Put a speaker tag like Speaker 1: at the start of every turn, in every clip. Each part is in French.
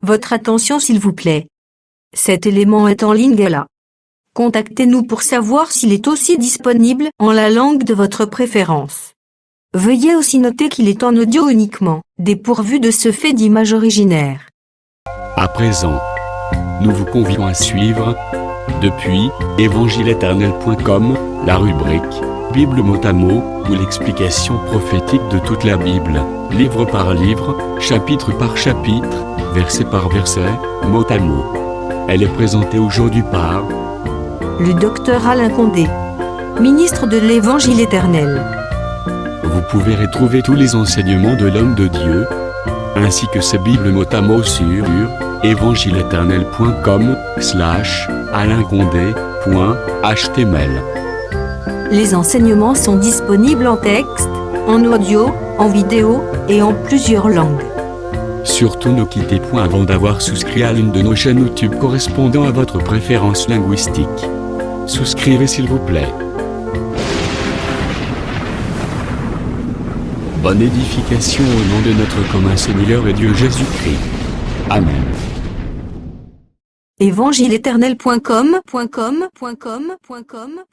Speaker 1: Votre attention s'il vous plaît. Cet élément est en ligne là. Contactez-nous pour savoir s'il est aussi disponible en la langue de votre préférence. Veuillez aussi noter qu'il est en audio uniquement, dépourvu de ce fait d'image originaire.
Speaker 2: À présent, nous vous convions à suivre, depuis évangile-éternel.com, la rubrique Bible mot à mot, ou l'explication prophétique de toute la Bible, livre par livre, chapitre par chapitre, verset par verset, mot à mot. Elle est présentée aujourd'hui par
Speaker 1: Le docteur Alain Condé, ministre de l'Évangile éternel.
Speaker 2: Vous pouvez retrouver tous les enseignements de l'homme de Dieu, ainsi que ses Bibles mot à mot sur évangile-éternel.com/alain-condé.html.
Speaker 1: Les enseignements sont disponibles en texte, en audio, en vidéo et en plusieurs langues.
Speaker 2: Surtout ne quittez point avant d'avoir souscrit à l'une de nos chaînes YouTube correspondant à votre préférence linguistique. Souscrivez s'il vous plaît. Bonne édification au nom de notre commun Seigneur et Dieu Jésus-Christ. Amen.
Speaker 1: évangile-éternel.com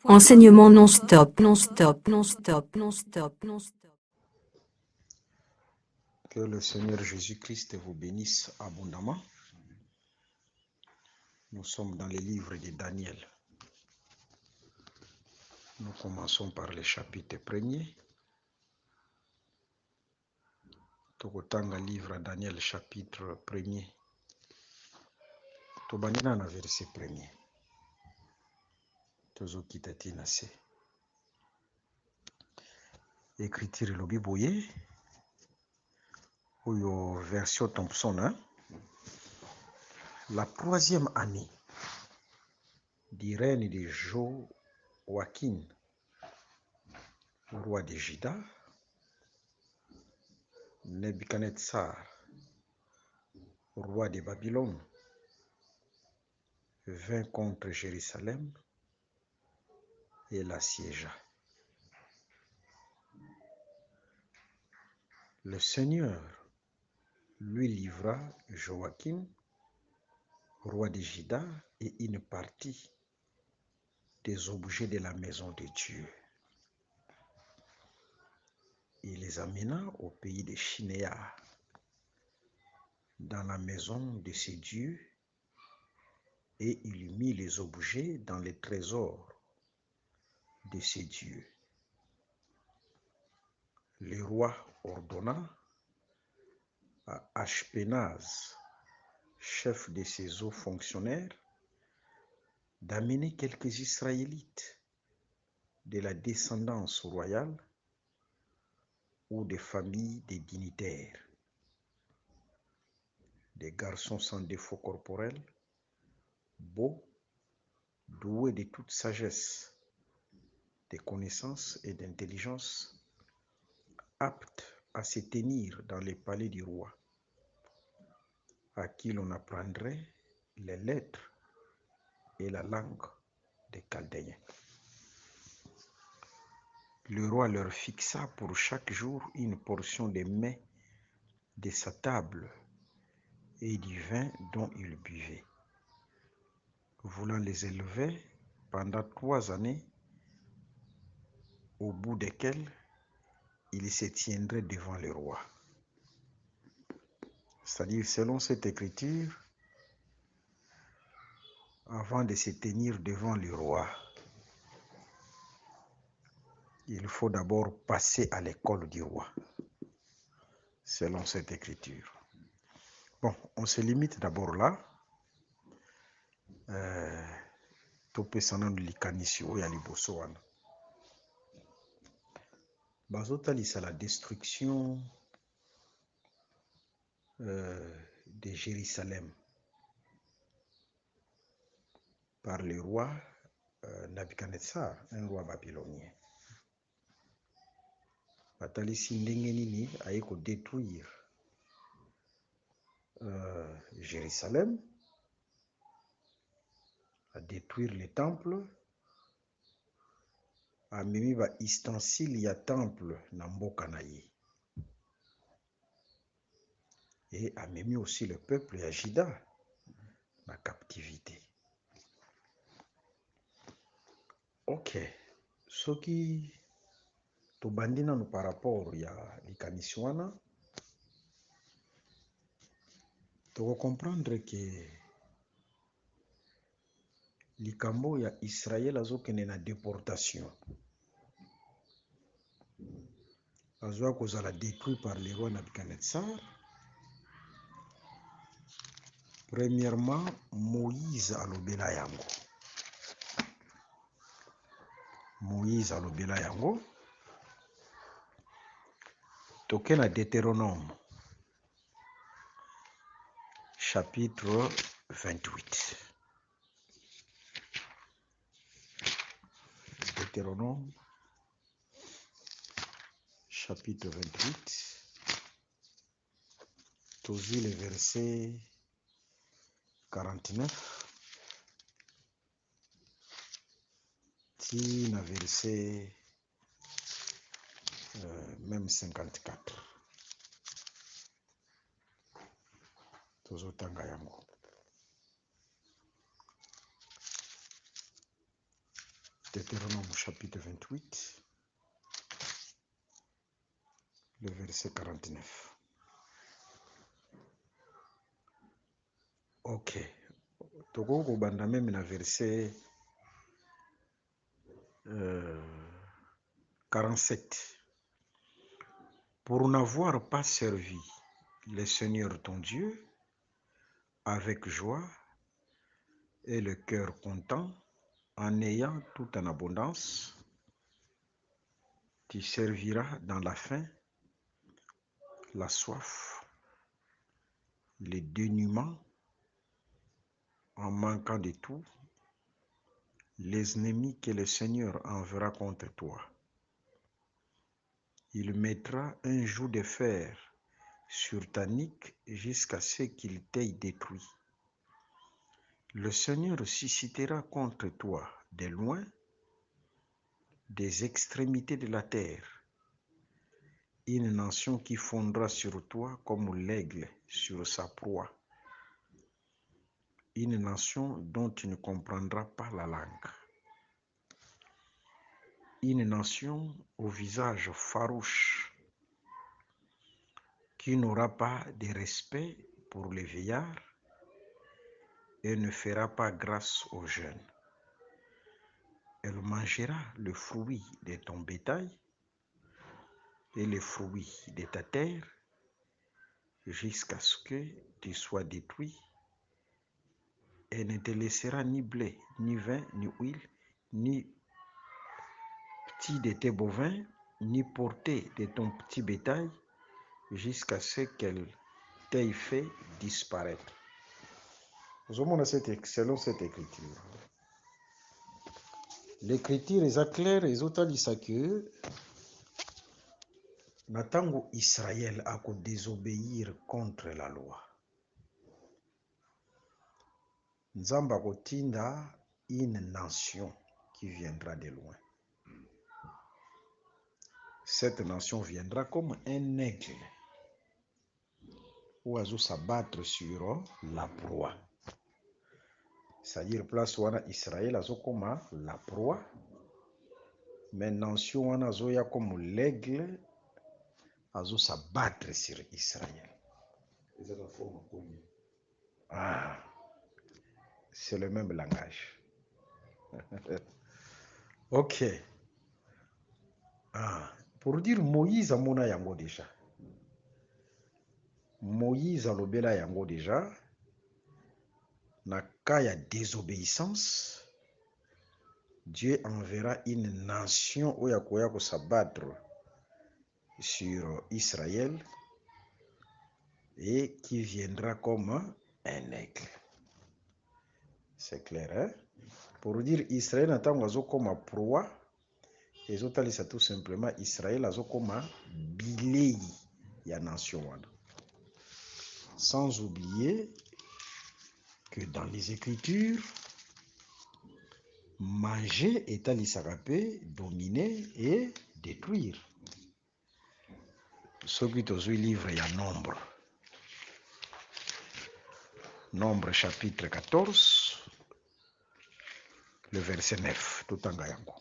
Speaker 1: Enseignement non-stop.
Speaker 3: Que le Seigneur Jésus-Christ vous bénisse abondamment. Nous sommes dans les livres de Daniel. Nous commençons par le chapitre 1er. Tokotanga livre Daniel chapitre 1er. Tobandina na verset 1er. Tozokita tina se. Écriture lobi boye. Oyo version Thompson, hein? La 3e année du règne de Joachim, roi de Juda, Nebuchadnezzar, roi de Babylone, vint contre Jérusalem et l'assiégea. Le Seigneur lui livra Joachim, roi de Juda, et une partie des objets de la maison de Dieu. Il les amena au pays de Shinéa, dans la maison de ses dieux, et il mit les objets dans les trésors de ses dieux. Le roi ordonna à Ashpenaz, chef de ses hauts fonctionnaires, d'amener quelques Israélites de la descendance royale ou des familles des dignitaires, des garçons sans défaut corporel, beaux, doués de toute sagesse, de connaissance et d'intelligence, aptes à se tenir dans les palais du roi, à qui l'on apprendrait les lettres et la langue des Chaldéens. Le roi leur fixa pour chaque jour une portion des mets de sa table et du vin dont ils buvaient, voulant les élever pendant 3 années, au bout desquelles ils se tiendraient devant le roi. C'est-à-dire, selon cette écriture, avant de se tenir devant le roi, il faut d'abord passer à l'école du roi, selon cette écriture. Bon, on se limite d'abord là. Topesana likanisi oyo ya liboso wana. Bazotalisa la destruction de Jérusalem par le roi Nebuchadnezzar, un roi babylonien. Batalisi ndenge nini aye ko détruire Jérusalem, à détruire les temples, à mimi ba ustensile ya temple na mboka na ye. et a mis aussi le peuple ya Juda na captivité. Ok, soki tobandi nanu par rapport ya likanisi wana tokocomprendre ke likambo ya Israël azokende na déportation, azwa kozala détruit par le roi Nabucodonosor. Premièrement, Moïse alobela yango. Moïse alobela yango. Toke na Deutéronome, chapitre 28. Deutéronome, chapitre 28. Tozi le verset 49. Ti na verset même 54. Tozotanga yango. Deutéronome chapitre 28, le verset 49. Ok. Toko kobanda même na verset 47. Pour n'avoir pas servi le Seigneur ton Dieu avec joie et le cœur content, en ayant tout en abondance, tu serviras dans la faim, la soif, le dénuement, en manquant de tout, les ennemis que le Seigneur enverra contre toi. Il mettra un joug de fer sur ta nuque jusqu'à ce qu'il t'ait détruit. Le Seigneur suscitera contre toi de loin, des extrémités de la terre, une nation qui fondra sur toi comme l'aigle sur sa proie, une nation dont tu ne comprendras pas la langue, une nation au visage farouche, qui n'aura pas de respect pour les vieillards et ne fera pas grâce aux jeunes. Elle mangera le fruit de ton bétail et le fruit de ta terre jusqu'à ce que tu sois détruit, et ne te laissera ni blé, ni vin, ni huile, ni petit de tes bovins, ni portée de ton petit bétail, jusqu'à ce qu'elle t'ait fait disparaître. Selon cette écriture. L'écriture est claire et zotalisa que Natango Israël a désobéir contre la loi. Nzamba kotinda une nation qui viendra de loin. Cette nation viendra comme un aigle ou azou s'abattre sur la proie. C'est-à-dire place wana Israël azo comme la proie, mais nation wana azo ya comme l'aigle azo s'abattre sur Israël. Ah, c'est le même langage. Ok. Ah, pour dire Moïse a mona yango déjà. Moïse a lobela yango déjà. Na cas ya désobéissance, Dieu enverra une nation où yakoya ko s'abattre sur Israël et qui viendra comme un aigle. C'est clair, hein? Pour dire Israël n'attend azo comme proie, et zotalisa tout simplement Israël azo comme bilei ya nation wana. Sans oublier que dans les Écritures, manger est alisakape, dominer et détruire. Ce qui est au livre, il y a nombre. Nombre chapitre 14, le verset 9. Tout en gayango.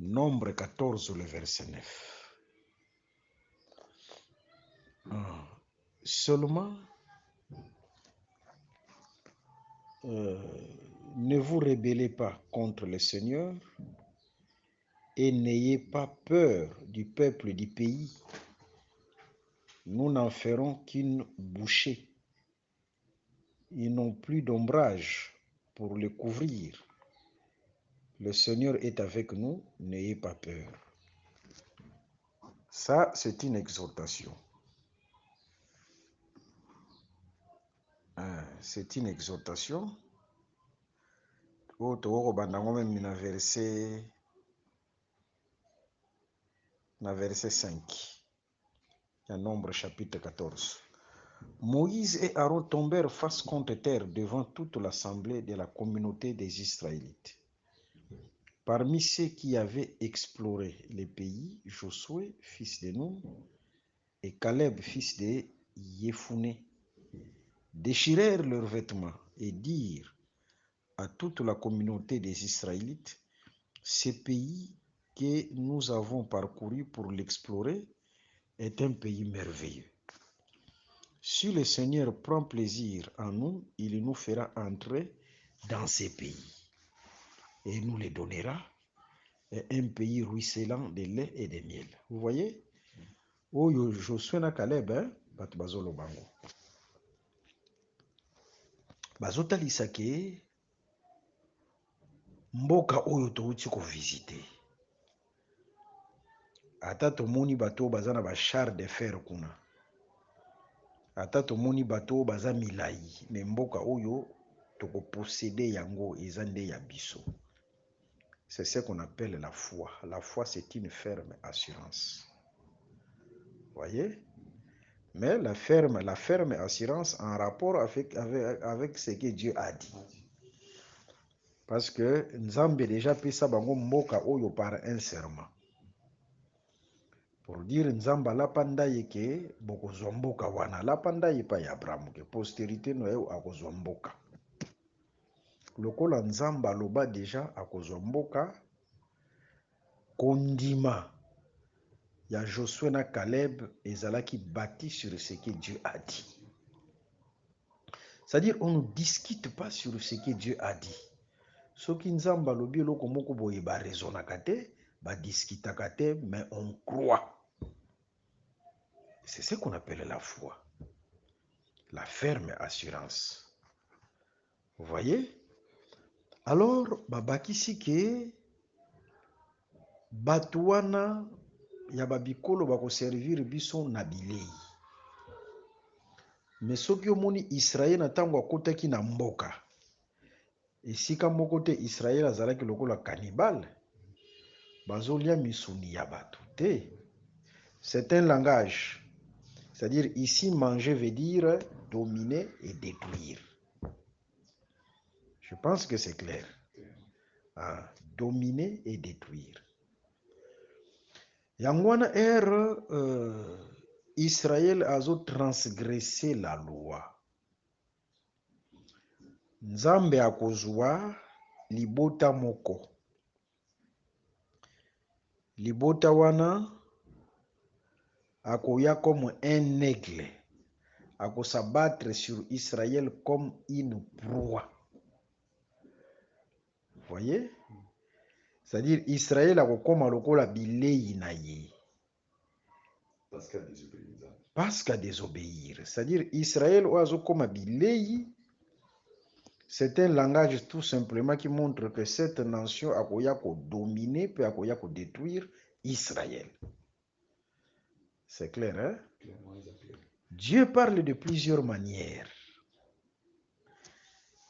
Speaker 3: Nombre 14, le verset 9. Seulement, ne vous rebellez pas contre le Seigneur et n'ayez pas peur du peuple du pays. Nous n'en ferons qu'une bouchée. Ils n'ont plus d'ombrage pour le couvrir. Le Seigneur est avec nous, n'ayez pas peur. Ça, c'est une exhortation. C'est une exhortation. Verset 5. Nombre chapitre 14. Moïse et Aaron tombèrent face contre terre devant toute l'assemblée de la communauté des Israélites. Parmi ceux qui avaient exploré les pays, Josué, fils de Nun, et Caleb, fils de Yéphuné, déchirèrent leurs vêtements et dirent à toute la communauté des Israélites, ce pays que nous avons parcouru pour l'explorer est un pays merveilleux. Si le Seigneur prend plaisir en nous, il nous fera entrer dans ces pays et nous les donnera, un pays ruisselant de lait et de miel. Vous voyez? Oyo Josué na Caleb, bato bazolo bango. Bazotalisa ke mboka oyo touti ko visiter. Ata tomoni bato baza na ba char de fer kuna. Ata tomoni bato baza milai, me mboka oyo toko posséder yango eza nde ya biso. C'est ce qu'on appelle la foi. La foi, c'est une ferme assurance. Voyez? Mais la ferme assurance en rapport avec ce que Dieu a dit. Parce que Nzambe déjà pesa bango mboka oyo par un serment. Pour dire Nzamba lapanda yeke bokozwa mboka wana lapanda yepa ya Abraham ke postérité noyo akozwa mboka. Lokola Nzamba loba déjà akozwa mboka kondima ya Josué na Caleb ezalaki bâti sur ce que Dieu a dit. C'est-à-dire on ne discute pas sur ce que Dieu a dit. Soki Nzamba lobi loko moko boye ba raisonnaka te, ba discutaka te, mais on croit. C'est ce qu'on appelle la foi. La ferme assurance. Vous voyez? Alors, babakisi ke batuana ya babikolo bako servir biso na bilei. Mais soki omoni Israël na tango akotaki na mboka. Esika moko te Israël azalaki lokola cannibale. Bazolia misuni ya bato te. C'est un langage. C'est-à-dire ici manger veut dire dominer et détruire. Je pense que c'est clair. Dominer et détruire. Yangwana Israël a transgressé la loi. Nzambe akozwa libota moko. Libota wana akoya comme un aigle. Akosabattre sur Israël comme une proie. Vous voyez? C'est-à-dire Israël akokoma lokola bilei na ye. Parce qu'à désobéir. C'est-à-dire Israël oazo koma bilei. C'est un langage tout simplement qui montre que cette nation akoya ko dominer puis akoya ko détruire Israël. C'est clair, hein? Dieu parle de plusieurs manières.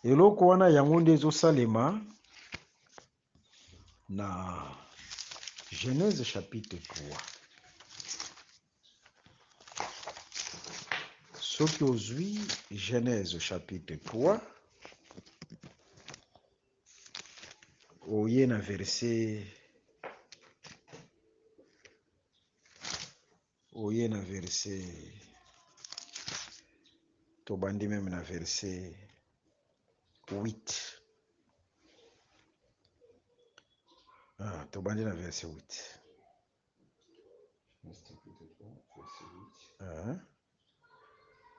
Speaker 3: Et loko wana yango nde ezosalema na Genèse chapitre 3. Soki ozwi Genèse chapitre 3, oye na verset 3 Tobandi même na verset 8. Tobandi na verset 8.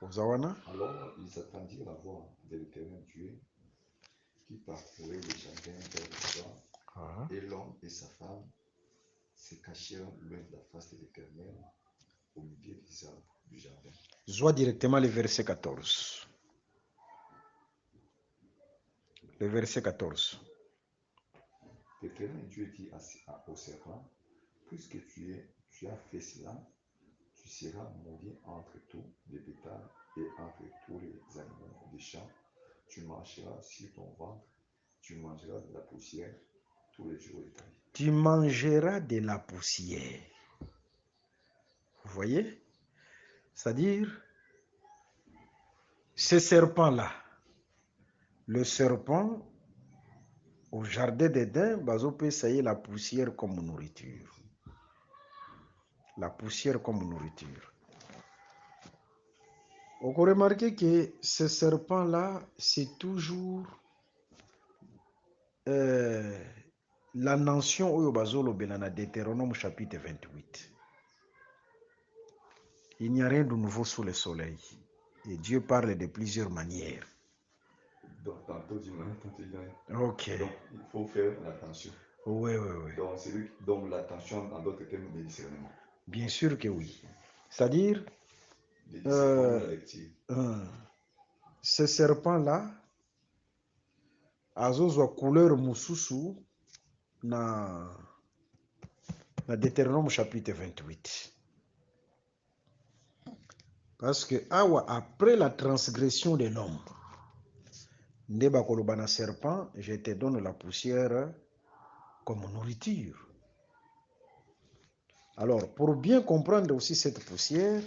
Speaker 3: Ozawana?
Speaker 4: Alors ils attendirent la voix de l'Éternel Dieu qui parcourait le jardin vers le soir, et l'homme et sa femme se cachèrent loin de la face de l'Éternel au milieu des arbres du jardin.
Speaker 3: Je vois directement le verset 14. Le verset 14.
Speaker 4: L'Éternel Dieu dit au serpent, puisque tu as fait cela, tu seras maudit entre tous les bétails et entre tous les animaux des champs. Tu marcheras sur ton ventre, tu mangeras de la poussière tous les jours de ta vie.
Speaker 3: Tu mangeras de la poussière. Vous voyez? C'est-à-dire, ce serpent-là, le serpent au jardin d'Éden, bazo peut essayer la poussière comme nourriture. La poussière comme nourriture. On peut remarquer que ce serpent-là, c'est toujours la nation où bazolo belana Deutéronome chapitre 28. Il n'y a rien de nouveau sous le soleil. Et Dieu parle de plusieurs manières.
Speaker 4: Donc, tantôt du moins, tantôt du moins.
Speaker 3: Ok.
Speaker 4: Donc, il faut faire l'attention.
Speaker 3: Oui.
Speaker 4: Donc, celui qui donne l'attention, en d'autres termes, le discernement.
Speaker 3: Bien sûr que oui. C'est-à-dire,
Speaker 4: Le discernement de la lecture.
Speaker 3: ce serpent-là, azozwa couleur mususu na Deutéronome chapitre 28. Parce que après la transgression de l'homme, Ndeba kolobana serpent, je te donne la poussière comme nourriture. Alors, pour bien comprendre aussi cette poussière,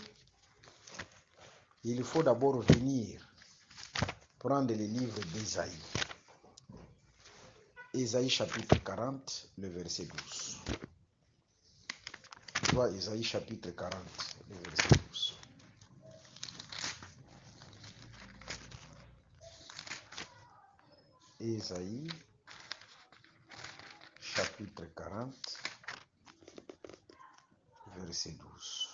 Speaker 3: il faut d'abord venir prendre les livres d'Ésaïe. Ésaïe chapitre 40, le verset 12. Tu vois, Ésaïe chapitre 40, le verset 12. Ésaïe chapitre 40, verset 12.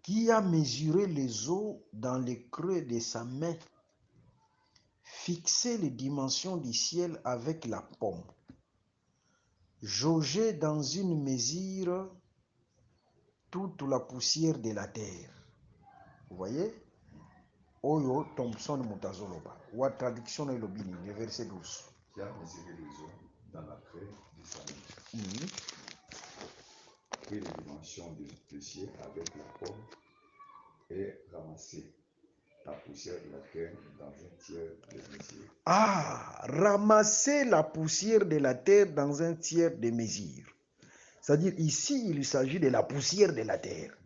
Speaker 3: Qui a mesuré les eaux dans les creux de sa main, fixé les dimensions du ciel avec la paume, jaugé dans une mesure toute la poussière de la terre. Vous voyez? Oyo Thompson Mutazoloba. Ou traduction de l'Obini, le verset 12.
Speaker 4: Qui a mesuré les eaux dans la creux de sa main. Et les dimensions du ciel avec la paume et ramassé la poussière de la terre dans un tiers de mesure.
Speaker 3: Ramasser la poussière de la terre dans un tiers de mesure. C'est-à-dire ici, il s'agit de la poussière de la terre.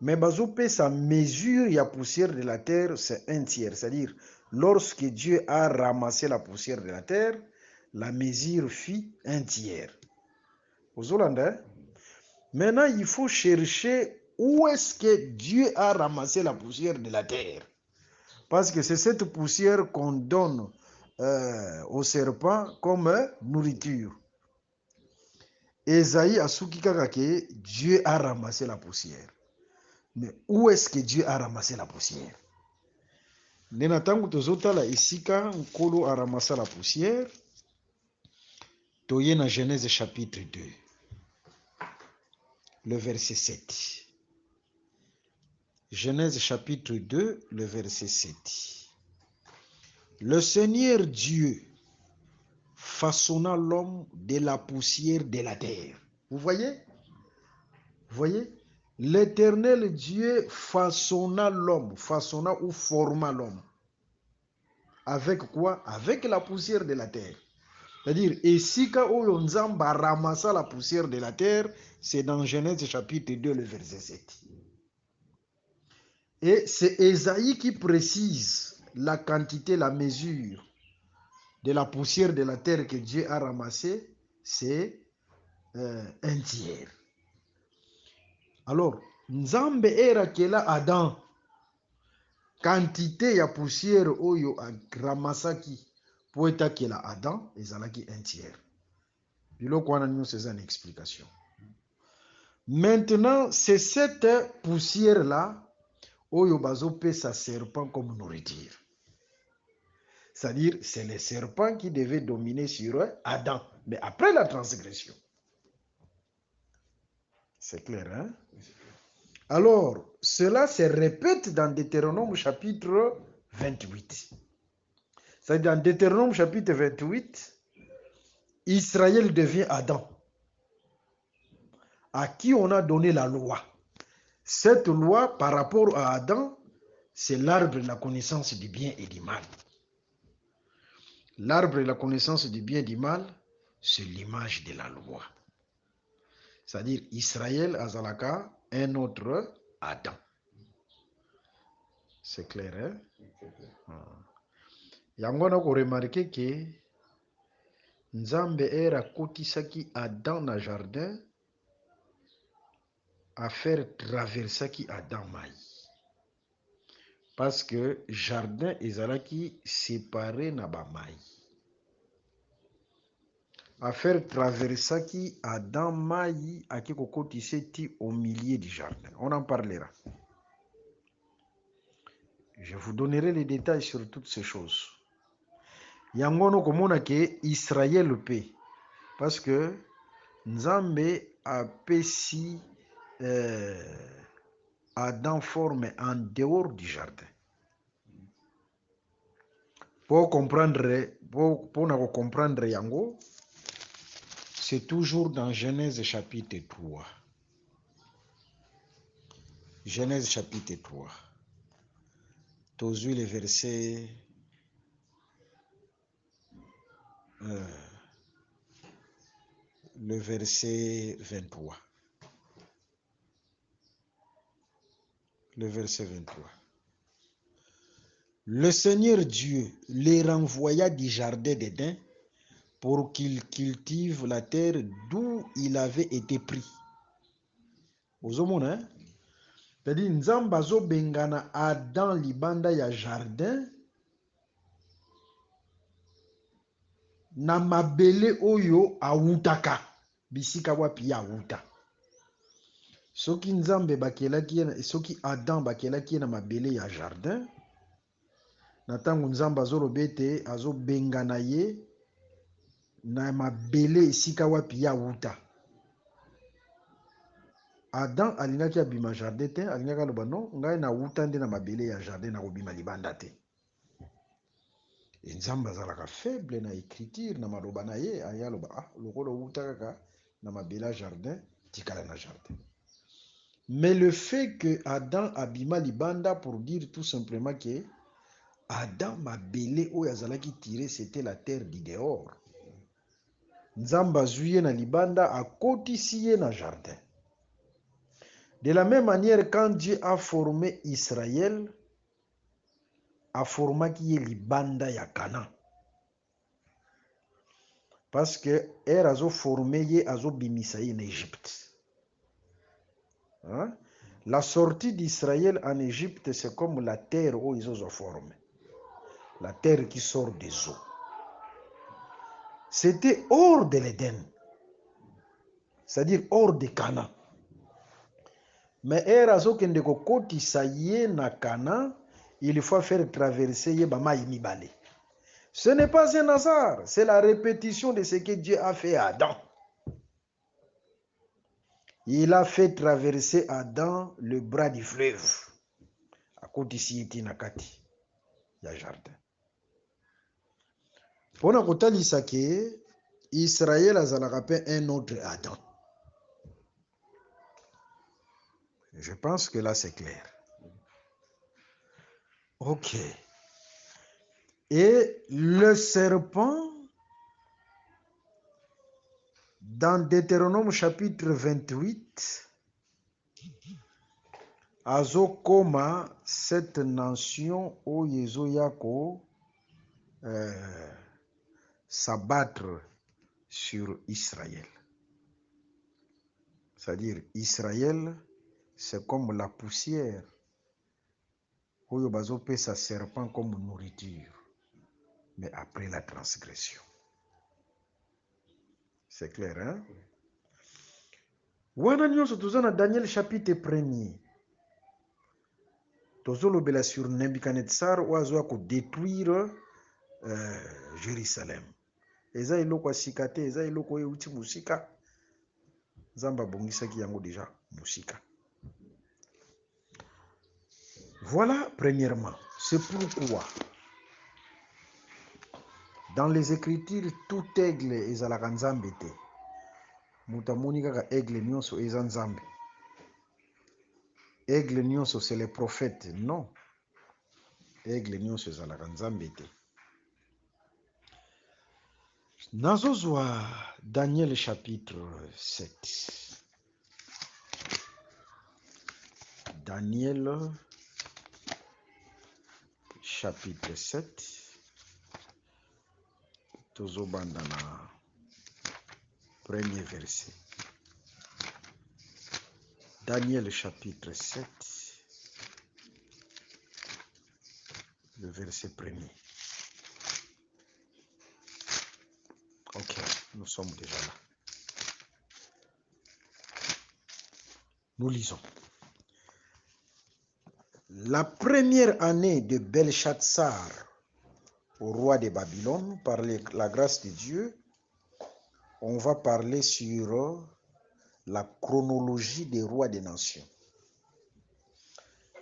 Speaker 3: Mais bazopé, sa mesure, il y a poussière de la terre, c'est un tiers. C'est-à-dire, lorsque Dieu a ramassé la poussière de la terre, la mesure fit un tiers. Aux Hollandais. Maintenant, il faut chercher où est-ce que Dieu a ramassé la poussière de la terre. Parce que c'est cette poussière qu'on donne au serpent comme nourriture. Ésaïe a soukikaka que Dieu a ramassé la poussière. Mais où est-ce que Dieu a ramassé la poussière? Nenatangu tozotala isika nkolo a ramassé la poussière. Toye na Genèse chapitre 2. Le verset 7. Genèse chapitre 2, le verset 7. Le Seigneur Dieu façonna l'homme de la poussière de la terre. Vous voyez? Vous voyez? L'Éternel Dieu façonna l'homme, façonna ou forma l'homme. Avec quoi? Avec la poussière de la terre. C'est-à-dire, Esika oyo Nzamba ramassa la poussière de la terre, c'est dans Genèse chapitre 2, le verset 7. Et c'est Ésaïe qui précise la quantité, la mesure de la poussière de la terre que Dieu a ramassée, c'est un tiers. Alors, Nzambe erakela Adam quantité ya poussière oyo ramasaki po etakela Adam ezalaki un tiers. Biloko wana nyonso eza une explication. Maintenant, c'est cette poussière là oyo bazopesa serpent comme nourriture. C'est-à-dire, c'est le serpent qui devait dominer sur Adam, mais après la transgression. C'est clair, hein? Alors, cela se répète dans Deutéronome chapitre 28. C'est-à-dire, dans Deutéronome chapitre 28, Israël devient Adam, à qui on a donné la loi. Cette loi, par rapport à Adam, c'est l'arbre de la connaissance du bien et du mal. L'arbre de la connaissance du bien et du mal, c'est l'image de la loi. C'est-à-dire, Israël azalaka, un autre Adam. C'est clair, hein? Yango na ko remarquer que Nzambe era kotisaki Adam na jardin à faire traversaki Adam mai. Parce que jardin ezalaki séparé na ba mai. À faire traversaki Adam mai aki kokotiseti au milieu du jardin. On en parlera. Je vous donnerai les détails sur toutes ces choses. Yango no komona ke Israël pe. Parce que Nzambe apesi Adam forme en dehors du jardin. Pour comprendre yango, c'est toujours dans Genèse chapitre 3. Genèse chapitre 3. Tozu le verset le verset 23. Le verset 23. Le Seigneur Dieu les renvoya du jardin d'Éden pour qu'ils cultivent la terre d'où il avait été pris. Ozomona, hein? C'est-à-dire, Nzamba zo bengana Adam libanda ya jardin na mabele oyo awutaka bisika wapi ya awuta. Soki Nzambe bakelaki, soki Adam bakelaki na mabele ya jardin, na tango Nzamba azolobete azobengana ye na mabele esika wapi ya awuta. Adam alingaki abima jardin te, alingaki aloba non, ngai na wuta nde na mabele ya jardin na kobima libanda te. Nzambe azalaka faible na écriture na maloba na ye, ayaloba lokolo wuta kaka na mabele ya jardin, tikala na jardin. Mais le fait que Adam abima libanda pour dire tout simplement que Adam mabele oyo azalaki tiré, c'était la terre du dehors. Nzambe azuye na libanda akotisi ye na jardin. De la même manière, quand Dieu a formé Israël, a formé qui est libanda ya Canaan. Parce que er azo formé ye azo bimisa en Égypte. Hein? La sortie d'Israël en Égypte, c'est comme la terre où ils ont formé. La terre qui sort des eaux. C'était hors de l'Éden. C'est-à-dire hors de Canaan. Mais erazo kende kokoti saye na Canaan, il faut faire traverser ye bama imibale. Ce n'est pas un hasard, c'est la répétition de ce que Dieu a fait à Adam. Il a fait traverser Adam le bras du fleuve. À côté ici nakati ya jardin. Pona kotalisa ke Israël azalaka pe un autre Adam. Je pense que là c'est clair. Ok. Et le serpent, dans Deutéronome chapitre 28, azokoma cette nation au Yezoyako s'abattre sur Israël. C'est-à-dire Israël c'est comme la poussière. Oyo bazopesa serpent comme nourriture. Mais après la transgression. C'est clair, hein? Wana nyonso toza na Daniel chapitre 1er. Tozolobela sur Nebuchadnezzar oyo azoya kodétruire Jérusalem. Eza eloko ya sika te, eza eloko oyo euti mosika. Nzambe abongisaki yango déjà mosika. Voilà, premièrement, c'est pourquoi dans les Écritures, tout aigle ezalaka nzambe te. Mutu amoni kaka aigle nyonso eza nzambe. Aigle nyonso c'est les prophètes, non. Aigle nyonso ezalaka nzambe te. Nazozwa Daniel chapitre 7. Daniel chapitre 7. Tozobanda na premier verset. Daniel chapitre 7. Le verset 1er. Ok, nous sommes déjà là. Nous lisons. La première année de Belshazzar, au roi de Babylone, par la grâce de Dieu, on va parler sur la chronologie des rois des nations.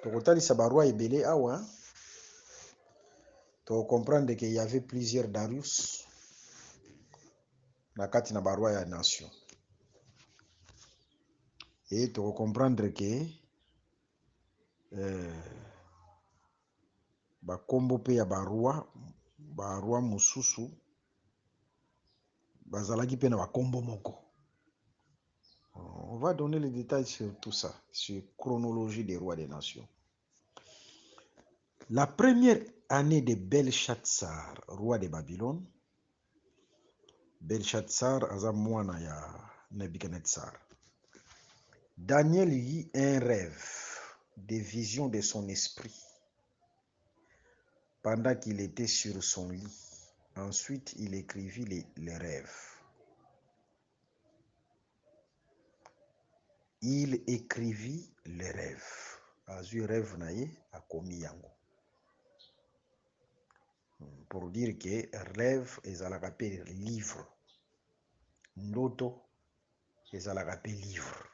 Speaker 3: Tokotalisa ba roi ebele awa, to comprendre qu'il y avait plusieurs Darius na kati na ba roi ya nation. Et to comprendre que ba kombo pe ya ba roi mususu bazalaki pe na ba kombo moko. On va donner les détails sur tout ça, sur chronologie des rois des nations. La première année de Belshazzar, roi de Babylone, Belshazzar aza mwana ya Nebuchadnezzar. Daniel eut un rêve, des visions de son esprit, pendant qu'il était sur son lit. Ensuite, il écrivit les rêves. Il écrivit les rêves. Azui rêve naye a komi yango. Pour dire que rêve ezalaka pe livre. Ndoto ezalaka pe livre.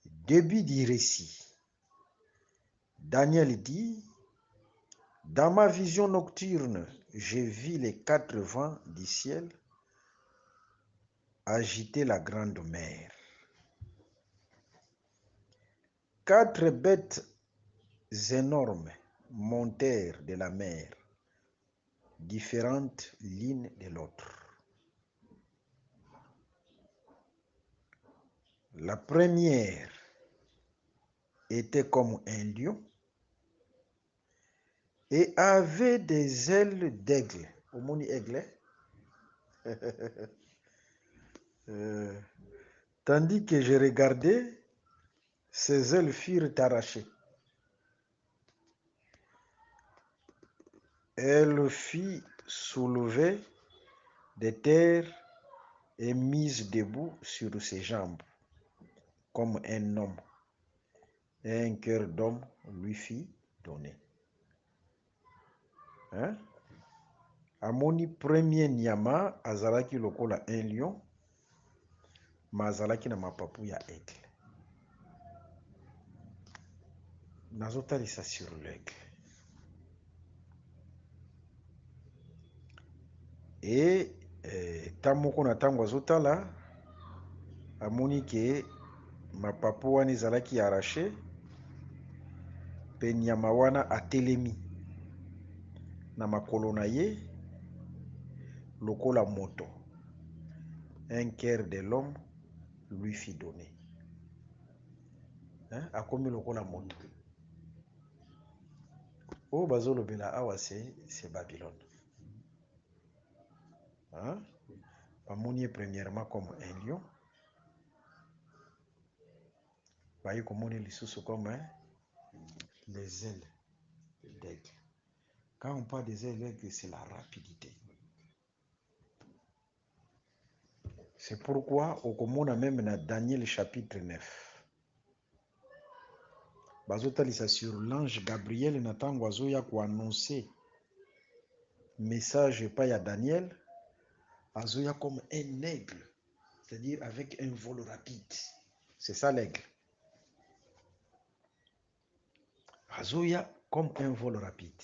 Speaker 3: Début du récit. Daniel dit, dans ma vision nocturne, j'ai vu les 4 vents du ciel agiter la grande mer. 4 bêtes énormes montèrent de la mer, différentes l'une de l'autre. La première était comme un lion et avait des ailes d'aigle. Omoni aigle? Tandis que je regardais, ses ailes furent arrachées. Elle fut soulevée de terre et mise debout sur ses jambes, comme un homme. Et un cœur d'homme lui fut donné. Hein? Amoni premier nyama azalaki lokola un lion, ma azalaki na mapapu ya aigle. Nazotalisa sur l'aigle. Et tamoko na tango azotala amoni ke mapapu wana ezalaki arraché pe nyama wana atelemi na makolo na ye lokola moto. Un cœur de l'homme lui fut donné. Hein? Akomi lokola moto. Oh bazolobela awa c'est Babylone. Hein? Amoni premièrement comme un lion. Baye komoni lisusu comme les ailes d'aigle. Quand on parle des ailes d'aigle, c'est la rapidité. C'est pourquoi au komona même dans Daniel chapitre 9. Bazotalisa sur l'ange Gabriel natango azoya ko annoncer message pas ya Daniel, azoya comme un aigle, c'est-à-dire avec un vol rapide. C'est ça l'aigle. Azoya comme un vol rapide.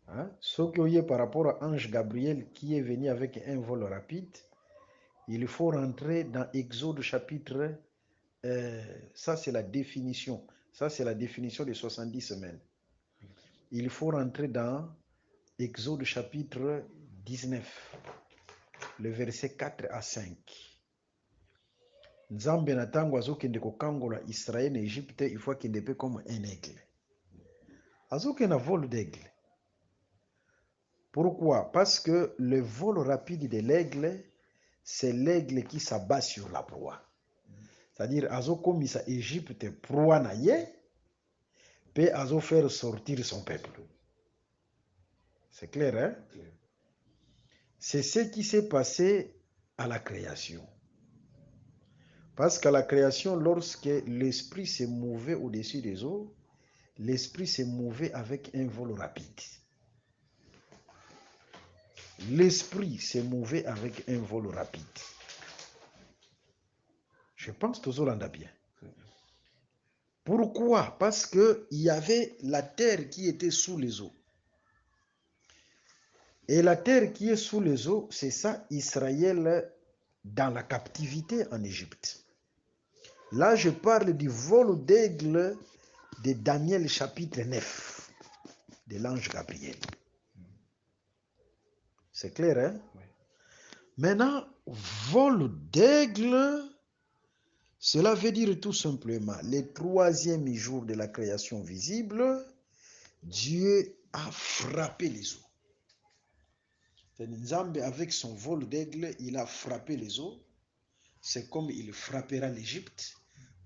Speaker 3: Hein? Ce qui est par rapport à Ange Gabriel qui est venu avec un vol rapide, il faut rentrer dans Exode chapitre, ça c'est la définition, ça c'est la définition des 70 semaines. Il faut rentrer dans Exode chapitre 19, le verset 4 à 5. Nzambe na tango azokende kokangola Israël na Égypte, il faut qu'il ait comme un aigle. Azokende na vol d'aigle. Pourquoi? Parce que le vol rapide de l'aigle, c'est l'aigle qui s'abat sur la proie. C'est-à-dire, azo komisa Égypte proie na ye, pe azo faire sortir son peuple. C'est clair, hein? C'est ce qui s'est passé à la création. Parce qu'à la création, lorsque l'esprit s'est mouvé au-dessus des eaux, l'esprit s'est mouvé avec un vol rapide. L'esprit s'est mouvé avec un vol rapide. Je pense que tout le bien. Pourquoi? Parce qu'il y avait la terre qui était sous les eaux. Et la terre qui est sous les eaux, c'est ça, Israël dans la captivité en Égypte. Là, je parle du vol d'aigle de Daniel chapitre 9, de l'ange Gabriel. C'est clair, hein? Oui. Maintenant, vol d'aigle, cela veut dire tout simplement, le troisième jour de la création visible, Dieu a frappé les eaux. Nzambe, avec son vol d'aigle, il a frappé les eaux. C'est comme il frappera l'Égypte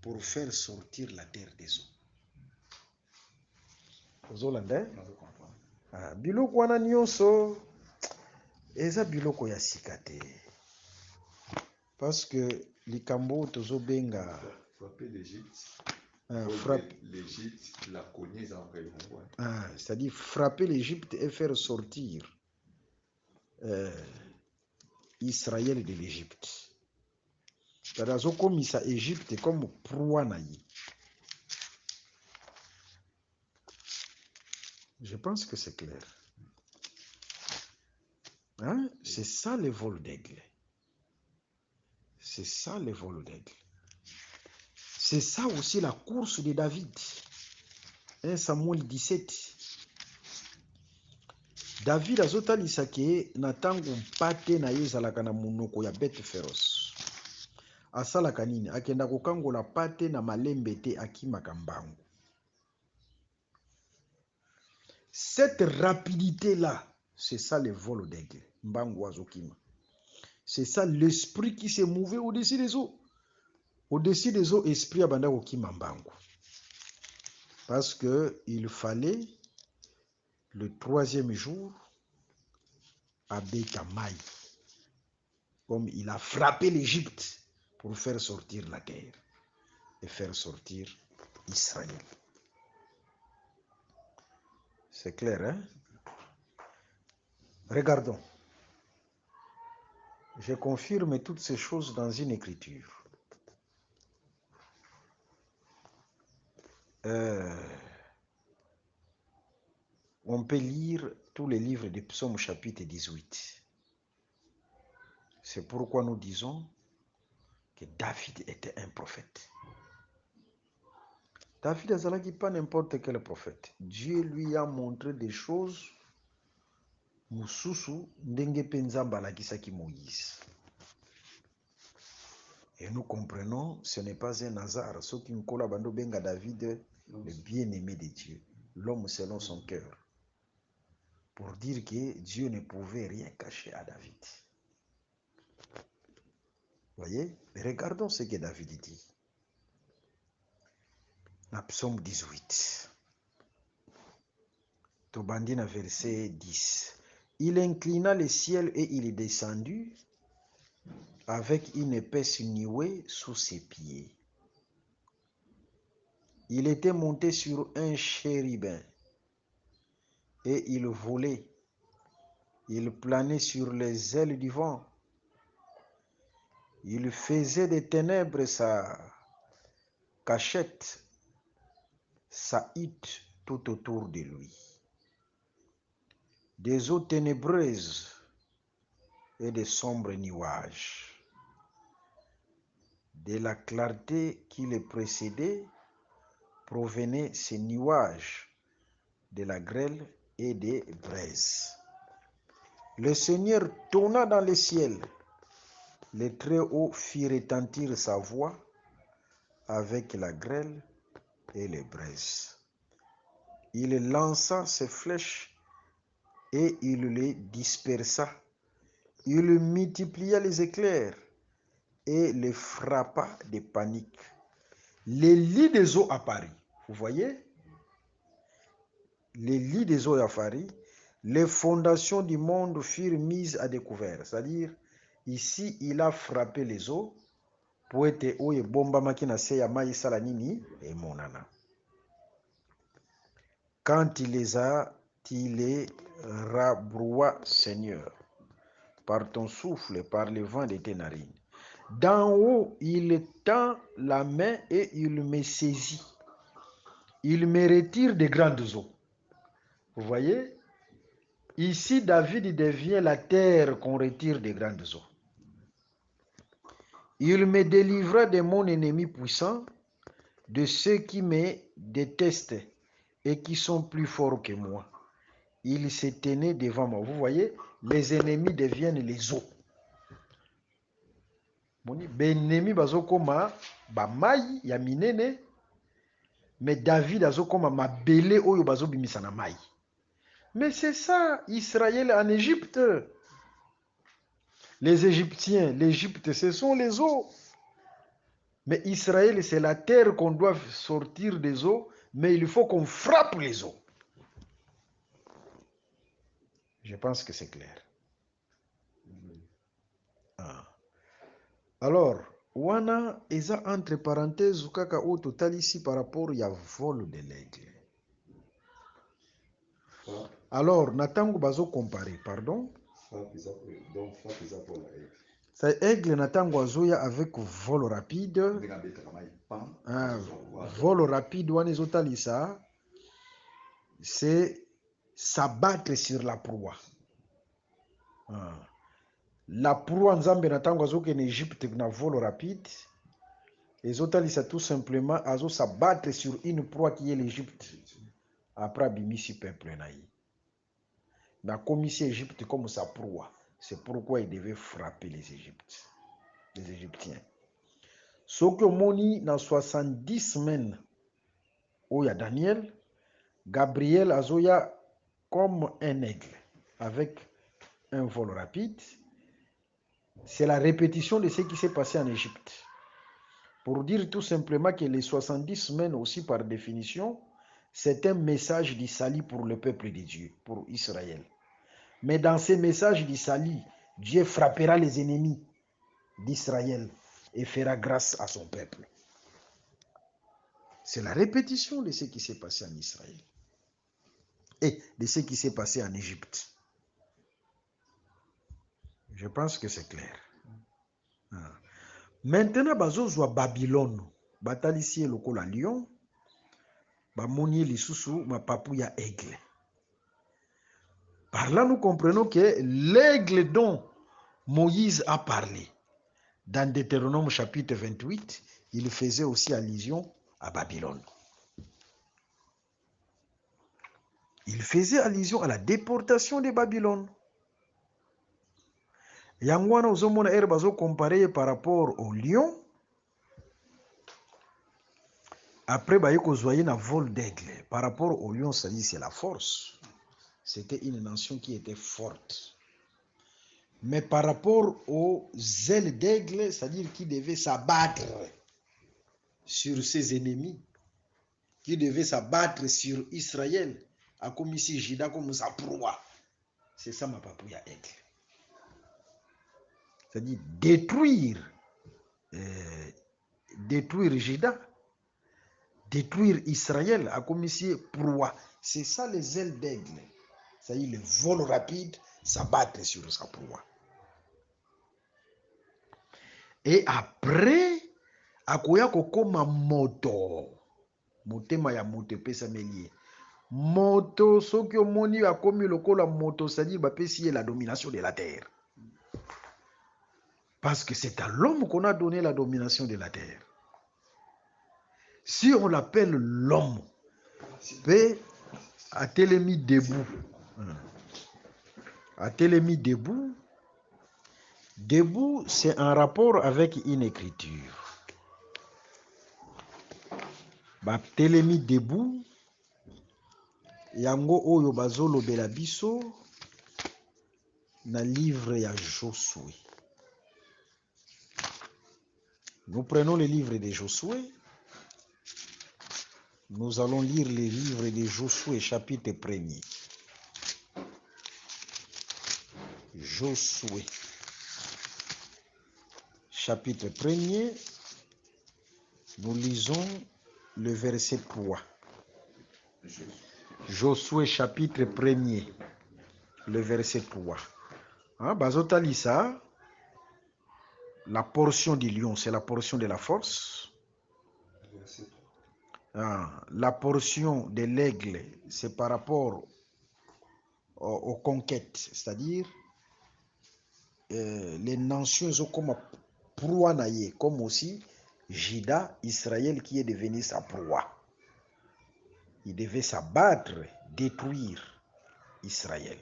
Speaker 3: pour faire sortir la terre des eaux. Vous Hollandais? Biloko wana nyonso eza biloko ya sika te. Parce que likambo tozobenga
Speaker 4: frapper l'Égypte.
Speaker 3: L'Égypte
Speaker 4: la connaît en réellement.
Speaker 3: C'est-à-dire frapper l'Égypte et faire sortir Israël de l'Égypte. C'est-à-dire komisa Égypte comme proie na ye. Je pense que c'est clair. Hein? C'est ça le vol d'aigle. C'est ça le vol d'aigle. C'est ça aussi la course de David. 1 Samuel 17. David azotalisa ke na tango mpate na ye ezalaka na monoko ya bete féroce. Asalaka nini? Akenda kokangola pate na malembe te akimaka mbangu. Cette rapidité-là, c'est ça le vol d'aigle. Mbangu azokima. C'est ça l'esprit qui s'est mouvé au-dessus des eaux. Au-dessus des eaux, esprit abanda kokima mbangu. Parce que il fallait le troisième jour à Betamaï, comme il a frappé l'Égypte pour faire sortir la terre et faire sortir Israël. C'est clair, hein? Regardons. Je confirme toutes ces choses dans une écriture. On peut lire tous les livres des psaumes chapitre 18. C'est pourquoi nous disons que David était un prophète. David azalaki pas n'importe quel prophète. Dieu lui a montré des choses mususu ndenge pe Nzambe alakisaki Moïse. Et nous comprenons, ce n'est pas un hasard. Ce qui nkola bando benga David, le bien-aimé de Dieu, l'homme selon son cœur. Pour dire que Dieu ne pouvait rien cacher à David. Voyez? Regardons ce que David dit. na psaume 18. Tobandi na verset 10. Il inclina le ciel et il est descendu avec une épaisse nuée sous ses pieds. Il était monté sur un chérubin et il volait. Il planait sur les ailes du vent. Il faisait des ténèbres sa cachette, sa hutte tout autour de lui. Des eaux ténébreuses et de sombres nuages. De la clarté qui les précédait provenaient ces nuages de la grêle et des braises. Le Seigneur tonna dans le ciel. Le Très-Haut fit retentir sa voix avec la grêle et les braises. Il lança ses flèches et il les dispersa. Il multiplia les éclairs et les frappa de panique. Les lits des eaux apparurent. Vous voyez? Les lits des eaux apparurent. Les fondations du monde furent mises à découvert. C'est-à-dire, ici, il a frappé les eaux pour être oye bomba makina seya mai sala nini et monana. Quand il les rabroua, Seigneur, par ton souffle, par le vent de tes narines. D'en haut, il tend la main et il me saisit. Il me retire des grandes eaux. Vous voyez? Ici, David devient la terre qu'on retire des grandes eaux. Il me délivra de mon ennemi puissant, de ceux qui me détestent et qui sont plus forts que moi. Il se tenait devant moi. Vous voyez, les ennemis deviennent les eaux. Benemi bazokoma bamai ya minene, mais David azokoma mabele oyo bazobimisa na mai. Mais c'est ça, Israël en Égypte. Les Égyptiens, l'Égypte, ce sont les eaux. Mais Israël, c'est la terre qu'on doit sortir des eaux, mais il faut qu'on frappe les eaux. Je pense que c'est clair. Ah. Alors, wana eza entre parenthèses kaka o total ici par rapport ya vol de l'aigle. Alors, natango bazo comparer, pardon.
Speaker 4: Donc, frappe eza pour la aigle.
Speaker 3: C'est aigle natango azoya avec vol rapide. Vol rapide wana ezotalisa, c'est s'abattre sur la proie. La proie nzambe natango azoke en Égypte na vol rapide. Ezotalisa tout simplement azo s'abattre sur une proie qui est l'Égypte. Après abimisi peuple naï. Na commissi Égypte comme sa proie. C'est pourquoi il devait frapper les Égyptiens. Ce que moni dans 70 semaines, où il y a Daniel, Gabriel azoya comme un aigle, avec un vol rapide. C'est la répétition de ce qui s'est passé en Égypte. Pour dire tout simplement que les 70 semaines aussi par définition, c'est un message du salut pour le peuple de Dieu, pour Israël. Mais dans ces messages du salut, Dieu frappera les ennemis d'Israël et fera grâce à son peuple. C'est la répétition de ce qui s'est passé en Israël et de ce qui s'est passé en Égypte. Je pense que c'est clair. Maintenant, bazozwa Babylone, batalisi lokola lion, bamoni lisusu mapapu ya aigle. Par là, nous comprenons que l'aigle dont Moïse a parlé dans Deutéronome chapitre 28, il faisait aussi allusion à Babylone. Il faisait allusion à la déportation de Babylone. Yangwana ozomona bazo comparé par rapport au lion. Après, bayeko zoyer na vol d'aigle. Par rapport au lion, ça dit c'est la force. C'était une nation qui était forte. Mais par rapport aux ailes d'aigle, c'est-à-dire qui devait s'abattre sur ses ennemis, qui devait s'abattre sur Israël, a comme ici Juda comme sa proie. C'est ça ma papouille aigle. C'est-à-dire détruire Juda, détruire Israël, a comme ici proie. C'est ça les ailes d'aigle. C'est-à-dire le vol rapide, s'abattre sur sa proie. Et après, akoya kokoma moto. Motema ya moto pesa melie. Moto, soki omoni akomi lokola moto, c'est-à-dire bapesi la domination de la terre. Parce que c'est à l'homme qu'on a donné la domination de la terre. Si on l'appelle l'homme, a télémi debout. A télémi debout. Debout, c'est un rapport avec une écriture. Télémi debout. Yango oyo bazolo belabiso na livre ya Josué. Nous prenons le livre de Josué. Nous allons lire le livre de Josué, chapitre 1er. Josué, chapitre 1er. Nous lisons le verset 3. Josué, chapitre 1er. Le verset 3. Bazotalisa. La portion du lion, c'est la portion de la force. La portion de l'aigle, c'est par rapport aux conquêtes, c'est-à-dire les nations ont comme proie naïe, comme aussi Juda, Israël qui est devenu sa proie. Il devait s'abattre, détruire Israël.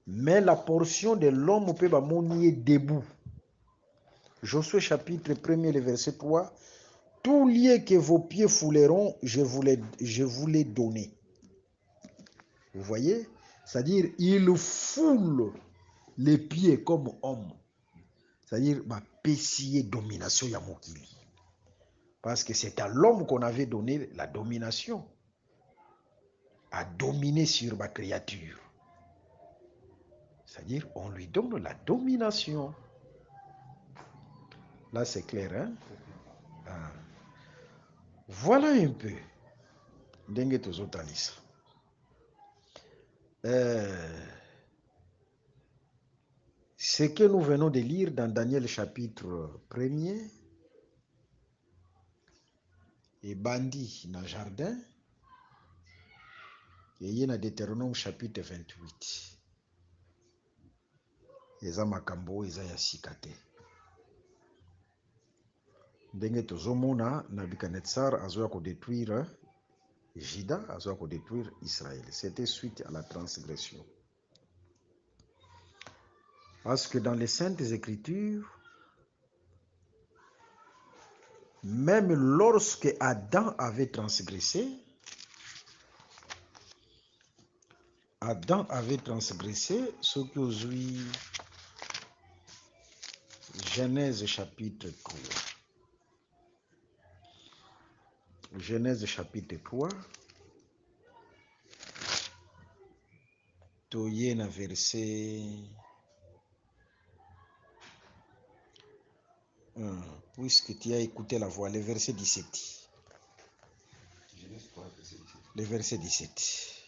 Speaker 3: Mais la portion de l'homme peut monier debout. Josué chapitre 1er, le verset 3. Tout lieu que vos pieds fouleront, je vous l'ai donné. Vous voyez? C'est-à-dire, il foule les pieds comme homme. C'est-à-dire, pessier domination yamokili. Parce que c'est à l'homme qu'on avait donné la domination. À dominer sur ma créature. C'est-à-dire, on lui donne la domination. Là, c'est clair, hein? Voilà un peu. Dengue tozotalisa. Ce que nous venons de lire dans Daniel chapitre 1er, et bandi dans le jardin, et il y a Deutéronome chapitre 28. Eza makambo eza ya sikate. Ndenge tozomona Nabucodonosor azoya ko détruire Juda, azoya ko détruire Israël. C'était suite à la transgression. Parce que dans les Saintes Écritures, même lorsque Adam avait transgressé, ce que aujourd'hui Genèse chapitre 3. Genèse chapitre 3. Toye na verset 1. Puisque tu as écouté la voix, le verset 17. Le verset 17.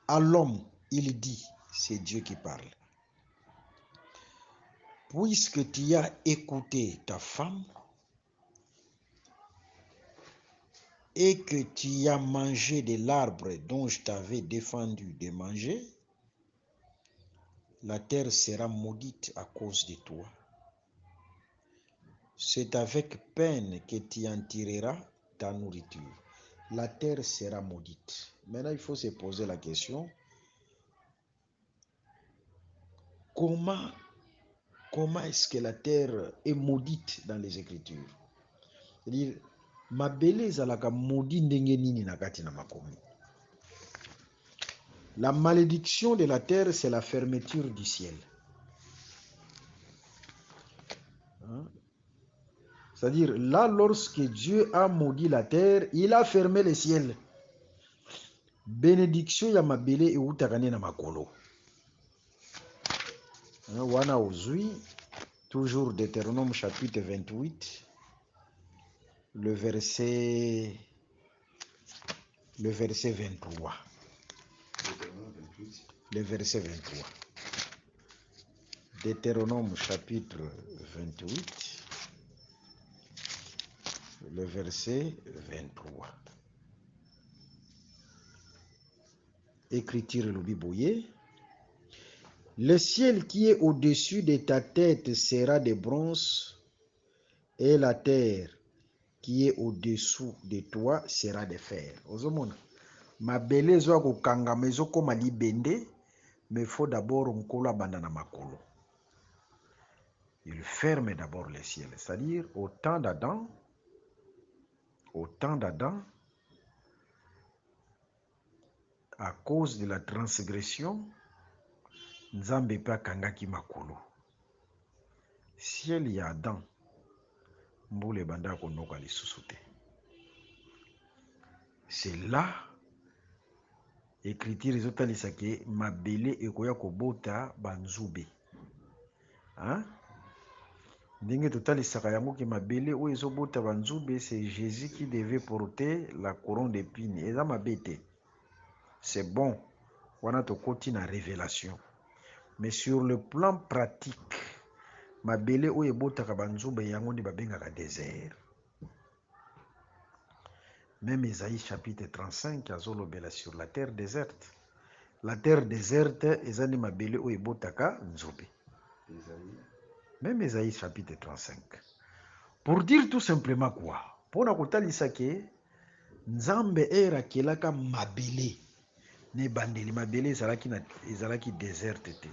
Speaker 3: À l'homme, il dit, c'est Dieu qui parle. Puisque tu as écouté ta femme et que tu as mangé de l'arbre dont je t'avais défendu de manger, la terre sera maudite à cause de toi. C'est avec peine que tu en tireras ta nourriture. La terre sera maudite. Maintenant, il faut se poser la question, comment est-ce que la terre est maudite dans les Écritures? C'est-à-dire, mabele ezalaka maudit ndenge nini na kati na makomi. La malédiction de la terre, c'est la fermeture du ciel. C'est-à-dire, là, lorsque Dieu a maudit la terre, il a fermé les ciels. Bénédiction ya mabele eutakane na makolo. Wana ozui, toujours Deutéronome chapitre 28, le verset 23. Le verset 23. Deutéronome chapitre 28, le verset 23. Écriture le Biboye. Le ciel qui est au-dessus de ta tête sera de bronze, et la terre qui est au-dessous de toi sera de fer. Ozomona. Mabele zo akokangama ezokoma libende, mais il faut d'abord nkolo abanda na makolo. Il ferme d'abord les ciels. C'est-à-dire, au temps d'Adam, à cause de la transgression, Nzambe pe akangaki makolo. Ciel ya Adam, mbule banda konoka lisusu te. C'est là, écriture ezotalisa ke mabele ekoya kobota banzube. Hein? Ndenge totalisaka yango ke mabele oyo ezobota banzube, c'est Jésus qui devait porter la couronne d'épines. Eza mabete. C'est bon. Wana tokoti na révélation. Mais sur le plan pratique, mabele oyo ebotaka banzube yango nde babengaka désert. Même Isaïe chapitre 35 azolobela sur la terre déserte. La terre déserte eza nde mabele oyo ebotaka nzube. Même Isaïe chapitre 35. Pour dire tout simplement quoi? Pona kotalisa ke Nzambe erakelaka mabele ne bandeli mabele ezalaki déserte te.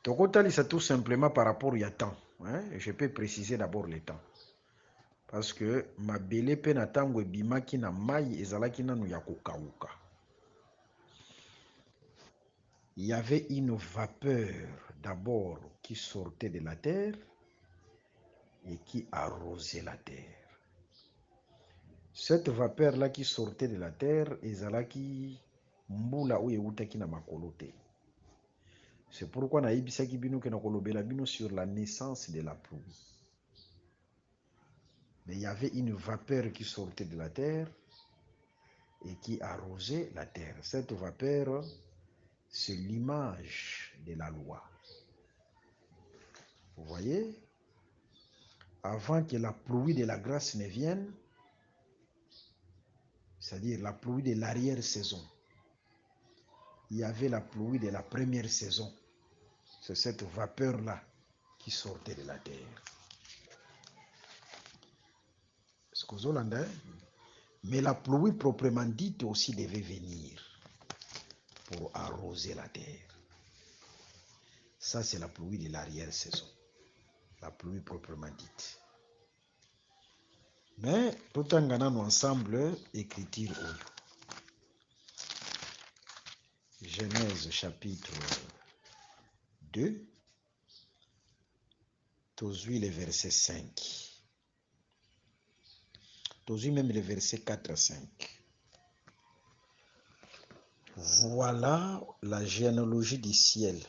Speaker 3: Tokotalisa tout simplement par rapport au temps. Je peux préciser d'abord le temps. Parce que mabele pe na tango ebimaki na mai ezalaki nanu ya kokauka. Il y avait une vapeur d'abord qui sortait de la terre et qui arrosait la terre. Cette vapeur-là qui sortait de la terre ezalaki mbula oyo eutaki na makolo te. C'est pourquoi naibisaki bino ke na kolobela bino sur la naissance de la pluie. Mais il y avait une vapeur qui sortait de la terre et qui arrosait la terre. Cette vapeur, c'est l'image de la loi. Vous voyez? Avant que la pluie de la grâce ne vienne, c'est-à-dire la pluie de l'arrière-saison, il y avait la pluie de la première saison. C'est cette vapeur-là qui sortait de la terre. Est-ce que vous entendez? Mais la pluie proprement dite aussi devait venir pour arroser la terre. Ça, c'est la pluie de l'arrière-saison. La pluie proprement dite. Mais tout en gagnant ensemble, écriture oyo. Genèse chapitre 2, tozui le verset 5. Tozui même le verset 4 à 5. Voilà la généalogie du ciel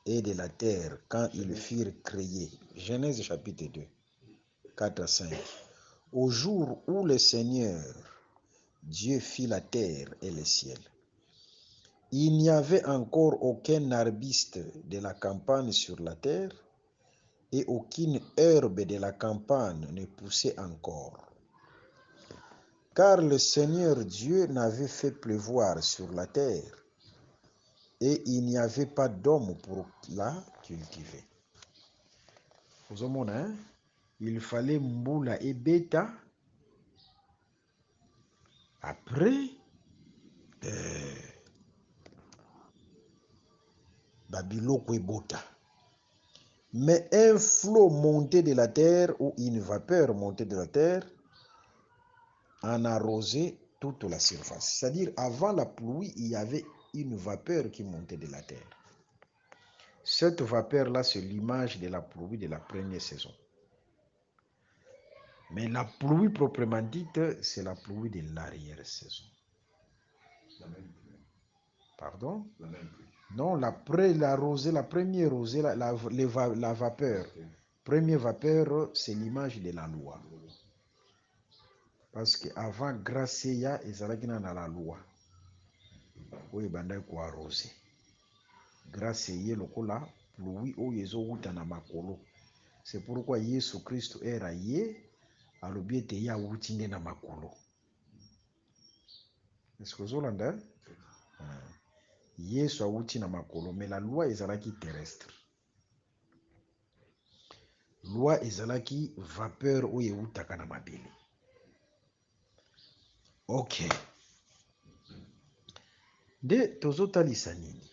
Speaker 3: et de la terre quand ils furent créés. Genèse chapitre 2, 4 à 5. Au jour où le Seigneur Dieu fit la terre et le ciel, il n'y avait encore aucun arbuste de la campagne sur la terre, et aucune herbe de la campagne ne poussait encore. Car le Seigneur Dieu n'avait fait pleuvoir sur la terre, et il n'y avait pas d'homme pour la cultiver. Vous voyez, hein? Il fallait mbula et beta. Après, babiloko ebota. Mais un flot montait de la terre ou une vapeur montait de la terre en arrosait toute la surface. C'est-à-dire, avant la pluie, il y avait une vapeur qui montait de la terre. Cette vapeur-là, c'est l'image de la pluie de la première saison. Mais la pluie proprement dite, c'est la pluie de l'arrière-saison.
Speaker 4: La même pluie.
Speaker 3: Pardon?
Speaker 4: La même pluie.
Speaker 3: Non, la rosée, la première rosée, la vapeur.
Speaker 4: Ok.
Speaker 3: Première vapeur, c'est l'image de la loi. Parce qu'avant, grâce ya ezalaki na la loi. Oyo ebandaki koarose. Grâce ye lokola pluie oyo ezowuta na makolo. C'est pourquoi Yesu Kristo era ye alobi ete ye awuti nde na makolo. Est-ce que ozolanda? Yesu awuti na makolo, mais la loi ezalaki terrestre. Loi ezalaki vapeur oyo ewutaka na mabele. Ok. Nde tozotalisa nini?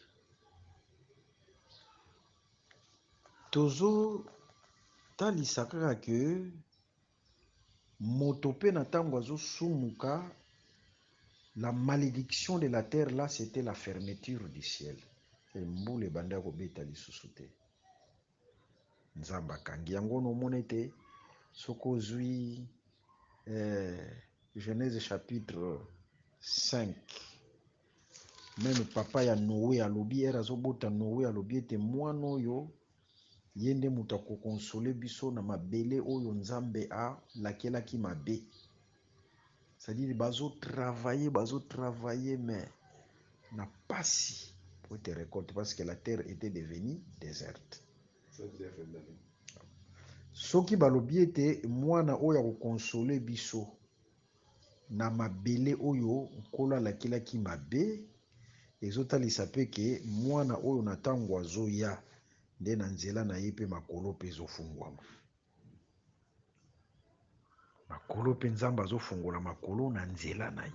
Speaker 3: Tozotalisa kaka ke moto pe na ntango azosumuka, la malédiction de la terre là, c'était la fermeture du ciel. Mbula ebanda kobeta lisusu te. Nzambe akangi yango nomona ete soki ozwi Genèse chapitre 5, même papa ya Noé alobi ere azobota Noé alobi ete mwana oyo ye nde moto akokonsole biso na mabele oyo Nzambe alakelaki mabe. C'est-à-dire bazotravailler mais na pasi pour te récolter parce que la terre était devenue déserte.
Speaker 4: Ça veut dire que
Speaker 3: Soki balobi ete mwana oyo akokonsole biso na mabele oyo nkolo alakelaki mabe, ezotalisa mpe ke mwana oyo na ntango azoya nde na nzela na ye mpe makolo mpe ezofungwama. Makolo mpe Nzambe azofungola makolo na nzela na ye.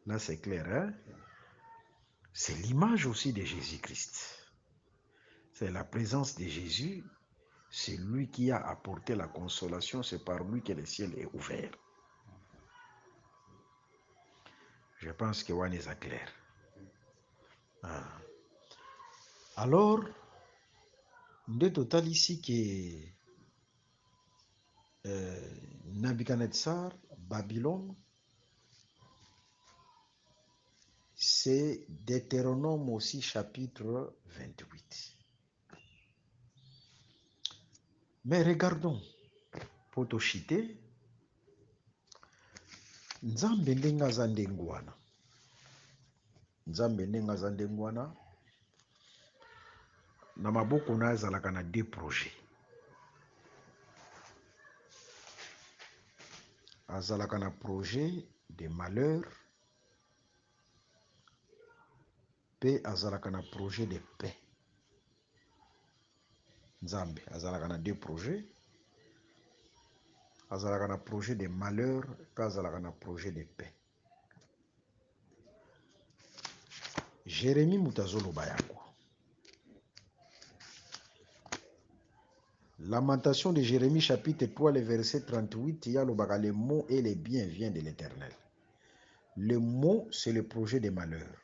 Speaker 3: Là c'est clair, hein? C'est l'image aussi de Jésus-Christ. C'est la présence de Jésus. C'est lui qui a apporté la consolation. C'est par lui que le ciel est ouvert. Je pense que Wan est clair. Alors, nde total ici que Nabucodonosor, Babylone, c'est Deutéronome aussi chapitre 28. Mais regardons, potoshite, Nzambe ndenga aza ndengu wana. Nzambe ndenga aza ndengu wana, na maboko na azalaka na deux projets. Azalaka na projet de malheur, pe azalaka na projet de paix. Nzambe azalaka na deux projets. Azalaka na projet de malheur, pe azalaka na projet de paix. Jérémie mutazoloba yango. Lamentation de Jérémie chapitre 3, le verset 38, il y a le mot et les biens viennent de l'Éternel. Le mot, c'est le projet de malheur.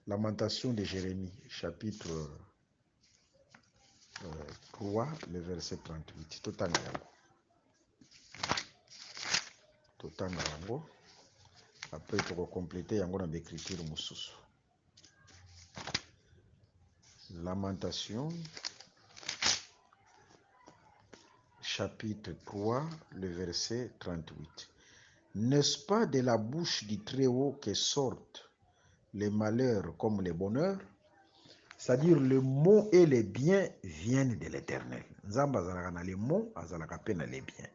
Speaker 3: Lamentation de Jérémie chapitre 3, le verset 38. Totanga yango. Après, tu vas compléter yango dans l'écriture mosusu. Lamentation chapitre 3, le verset 38. N'est-ce pas de la bouche du Très-Haut que sortent les malheurs comme les bonheurs? C'est-à-dire le mot et les biens viennent de l'Éternel. Nzamba azalaka na les mots, azalaka pe na les biens.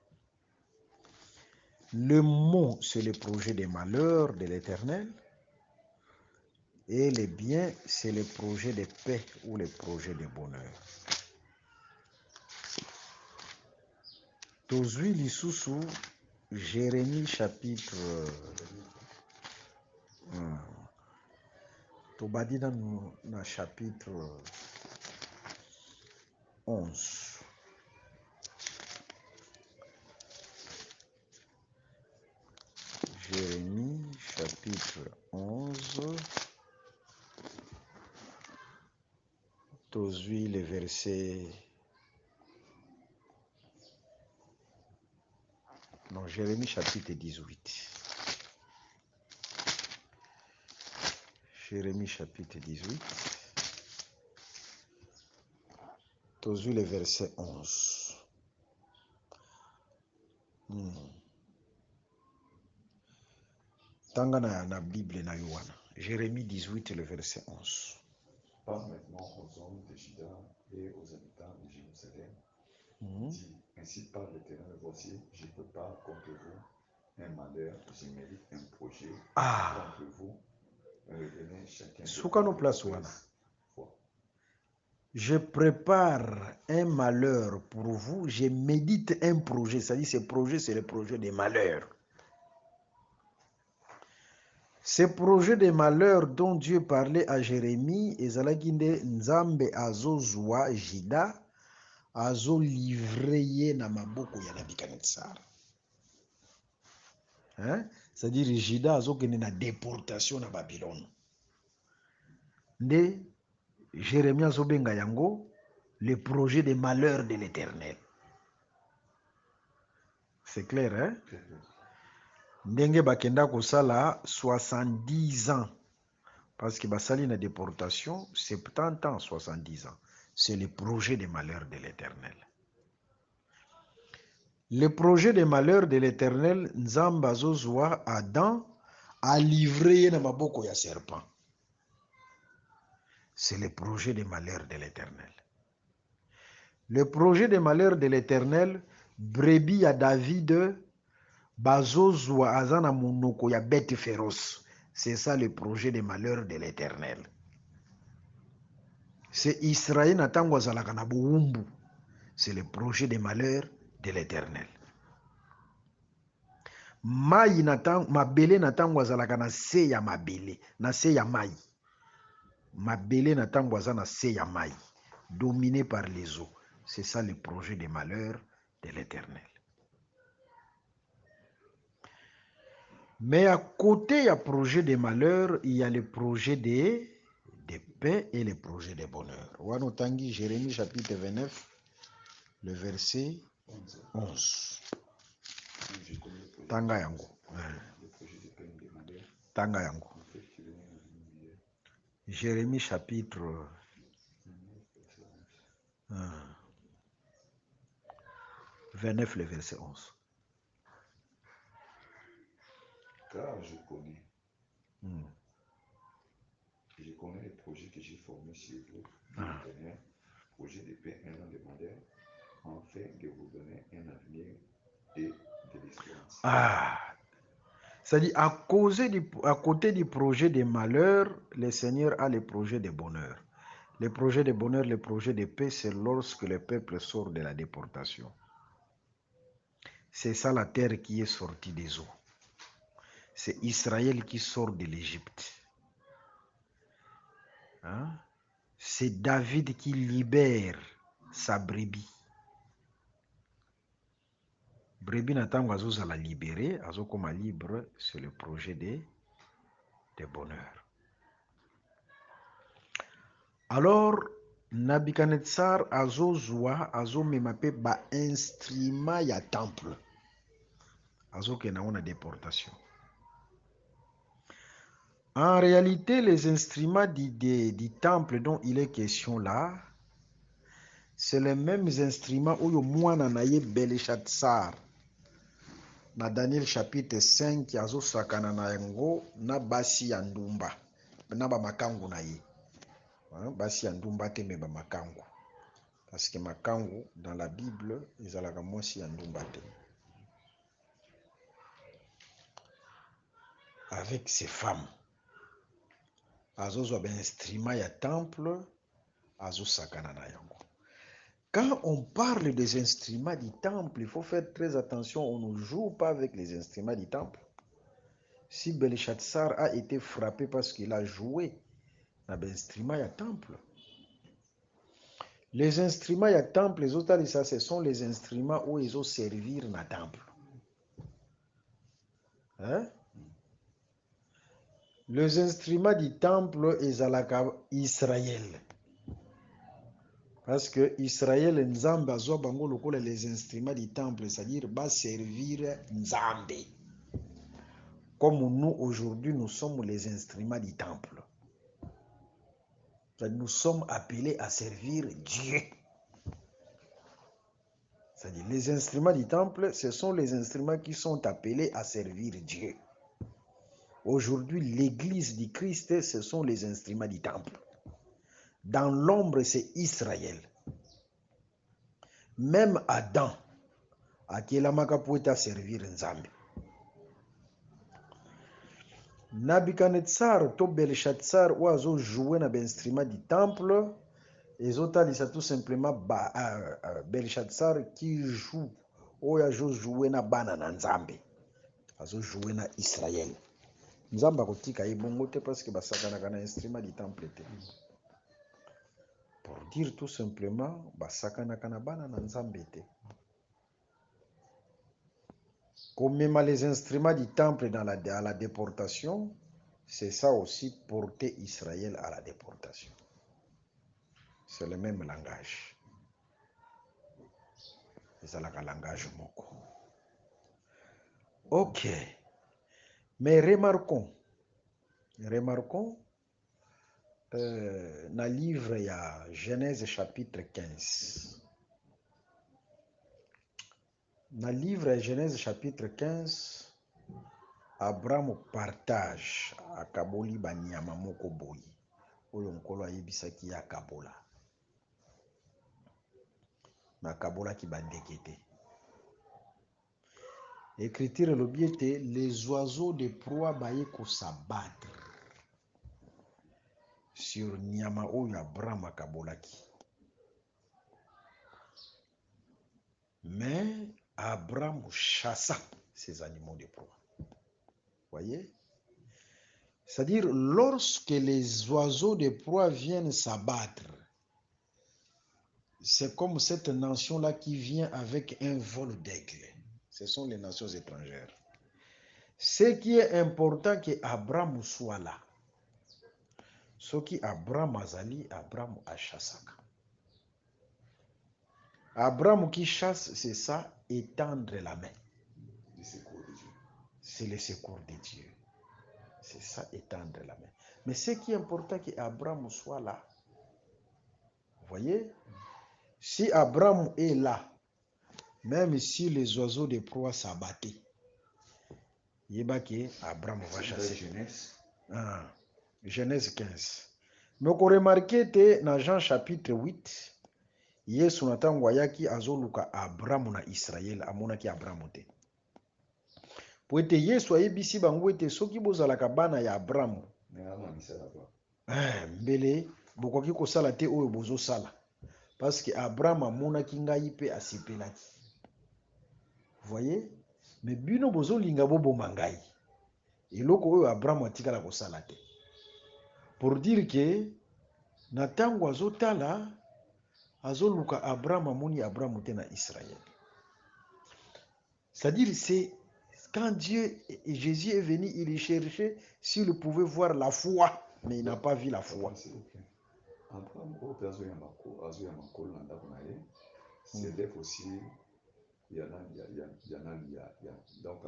Speaker 3: Le mot, c'est le projet des malheurs de l'Éternel. Et les biens, c'est le projet de paix ou le projet de bonheur. Tozwi lisusu Jérémie chapitre tobadi na chapitre 11. Jérémie chapitre 11. tozwi le verset... Non, Jérémie chapitre 18. Jérémie chapitre 18. Tozwi le verset 11. Tanga na Bible na Yohana. Jérémie 18, le verset 11.
Speaker 4: Parle maintenant aux hommes de Juda et aux habitants de Jérusalem. Dis, ainsi parle l'Éternel, voici, je prépare contre vous un malheur, je mérite un projet contre vous. Revenez chacun.
Speaker 3: Soukano place wana. Je prépare un malheur pour vous, je médite un projet. C'est-à-dire, ce projet, c'est le projet des malheurs. Ce projet de malheur dont Dieu parlait à Jérémie, ezalakinde nzambe azozwa Jida, azo livreye na maboko ya Nabukadnezar. C'est-à-dire Jida azo kende na déportation na Babylone. Nde Jérémie azo benga yango le projet de malheur de l'Éternel. C'est clair, hein? Ndenge bakenda kosala 70 ans. Parce que basali na déportation, 70 ans, 70 ans. C'est le projet de malheur de l'Éternel. Le projet de malheur de l'Éternel, Nzamba azozwa Adam a livré na maboko ya serpent. C'est le projet de malheur de l'Éternel. Le projet de malheur de l'Éternel, brebis à David, bazozwa azana monoko ya bête féroce. C'est ça le projet de malheur de l'Éternel. C'est Israël natango azalaka na bowumbu. C'est le projet de malheur de l'Éternel. Mai natango mabele natango azalaka na se ya mabele, na se ya mai. Mabele natango azana se ya mai, dominé par les eaux. C'est ça le projet de malheur de l'Éternel. Mais à côté du projet de malheur, il y a le projet de paix et le projet de bonheur. Wanotangi Jérémie chapitre 29, le verset 11. Tanga yango. Tanga yango. Jérémie chapitre 29, le verset 11.
Speaker 4: Car je connais. Je connais les projets que j'ai formés chez vous, projet de paix, un an de malheur, afin de vous donner un avenir et de l'espérance.
Speaker 3: C'est-à-dire, à côté du projet de malheur, le Seigneur a le projet de bonheur. Le projet de bonheur, le projet de paix, c'est lorsque le peuple sort de la déportation. C'est ça la terre qui est sortie des eaux. C'est Israël qui sort de l'Égypte. C'est David qui libère sa brebis. Brebis natango azo la libérer, azo comme libre, c'est le projet de bonheur. Alors, Nabukadnezar azo memape ba instrument ya temple. Azo ke na déportation. En réalité, les instruments du temple dont il est question là, c'est les mêmes instruments où Mwana naye Beleshazzar. Dans Daniel chapitre 5, yazo sakana na yango na basi ya ndumba. Na ba makangu na ye. Basi ya ndumba te me ba makangu. Parce que makangu dans la Bible, ils alaka mwasi ya ndumba te. Avec ses femmes. Azo ben instrument ya temple, azo sakana na yango. Quand on parle des instruments du temple, il faut faire très attention, on ne joue pas avec les instruments du temple. Si Beleshazzar a été frappé parce qu'il a joué dans l'instrument du temple, les instruments du temple, les autres, ce sont les instruments où ils ont servi dans le temple. Les instruments du temple, ils sont Israël. Parce que Israël et Nzambe azwa bango lokola les instruments du temple, c'est-à-dire va servir Nzambe. Comme nous aujourd'hui, nous sommes les instruments du temple. Nous sommes appelés à servir Dieu. C'est-à-dire les instruments du temple, ce sont les instruments qui sont appelés à servir Dieu. Aujourd'hui, l'église du Christ, ce sont les instruments du temple. Dans l'ombre, c'est Israël. Même Adam, akelamaka poeta servir Nzambe. Nabucodonosor to Belshazzar oiseau jouer na instrument du temple. Les autres, c'est tout simplement Belshazzar qui joue. Oyazo jouer na bana na Nzambe. Azo jouer na Israël. Nzamba kotika ibongo te parce que basakana kana instrument du temple te. Pour dire tout simplement basakana kana bana na Nzambe te. Comme même les instruments du temple à la déportation, c'est ça aussi porter Israël à la déportation. C'est le même langage. C'est le langage moko. Ok. Mais remarquons, dans le livre, il y a Genèse chapitre 15. Dans le livre Genèse chapitre 15, Abraham partage à Kaboli Banyama Moko Boyi. Oyo nkolo ayebisaki ya Kabola. Na Kabola ki bandekete. Écriture le biete, les oiseaux de proie baye ko s'abattre sur Nyama oyo Abraham akabolaki. Mais Abraham chassa ces animaux de proie. Voyez? C'est-à-dire, lorsque les oiseaux de proie viennent s'abattre, c'est comme cette nation-là qui vient avec un vol d'aigle. Ce sont les nations étrangères. Ce qui est important, que Abraham soit là. Ce qui Abraham azali, Abraham a chassé. Abraham qui chasse, c'est ça, étendre la main. C'est le secours de Dieu. C'est ça, étendre la main. Mais ce qui est important, que Abraham soit là. Vous voyez? Si Abraham est là, même si les oiseaux de proie s'abattaient, Abraham va chasser.
Speaker 4: Genèse.
Speaker 3: Genèse 15. Mais qu'on remarque dans Jean chapitre 8, Yesu natango ayaki azoluka Abraham na Israël amonaki Abraham te. Po ete Yesu ayebisi bango ete soki bozalaka bana ya Abraham, mbele bokoki kosala te oyo bozosala. Parce que Abraham amonaki ngai pe asepelaki. Vous voyez? Mais bino bozolinga boboma ngai. Eloko oyo Abraham atikala kosala te. Pour dire que na tango azotala azoluka Abraham amoni Abraham te na Israël. C'est-à-dire, c'est quand Dieu et Jésus est venu, il cherchait s'il pouvait voir la foi, mais il n'a pas vu la foi.
Speaker 4: Abraham, s'élève aussi. Donc,